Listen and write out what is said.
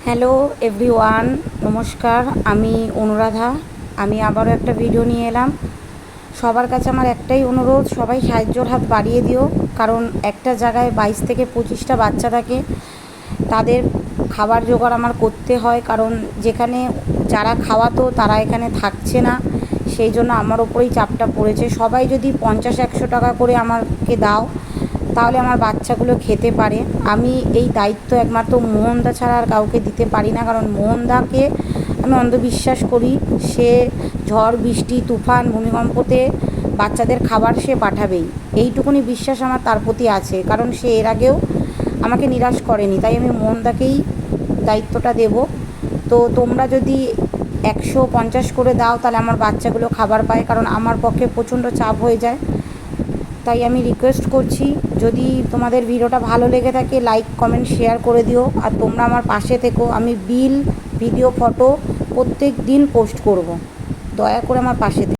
Hello everyone, নমস্কার। আমি অনুরাধা। আমি আবারও একটা ভিডিও নিয়ে এলাম। সবার কাছে আমার একটাই অনুরোধ, সবাই সাহায্যর হাত বাড়িয়ে দিও। কারণ একটা জায়গায় 22 থেকে 25টা বাচ্চা থাকে, তাদের খাবার জোগাড় আমার করতে হয়। কারণ যেখানে যারা খাওয়াতো তারা এখানে থাকছে না, সেই জন্য আমার ওপরেই চাপটা পড়েছে। সবাই যদি 50-100 টাকা করে আমাকে দাও, তাহলে আমার বাচ্চাগুলো খেতে পারে। আমি এই দায়িত্ব একমাত্র মোহনদা ছাড়া আর কাউকে দিতে পারি না। কারণ মোহনদাকে আমি অন্ধবিশ্বাস করি। সে ঝড় বৃষ্টি তুফান ভূমিকম্পতে বাচ্চাদের খাবার সে পাঠাবেই, এইটুকুনি বিশ্বাস আমার তার প্রতি আছে। কারণ সে এর আগেও আমাকে নিরাশ করেনি, তাই আমি মোহনদাকেই দায়িত্বটা দেব। তো তোমরা যদি 150 করে দাও, তাহলে আমার বাচ্চাগুলো খাবার পায়। কারণ আমার পক্ষে প্রচণ্ড চাপ হয়ে যায়। তাই আমি রিকোয়েস্ট করছি, যদি তোমাদের ভিডিওটা ভালো লেগে থাকে, লাইক কমেন্ট শেয়ার করে দিও। আর তোমরা আমার পাশে থেকো। আমি বিল ভিডিও ফটো প্রত্যেক দিন পোস্ট করব। দয়া করে আমার পাশে থেকো।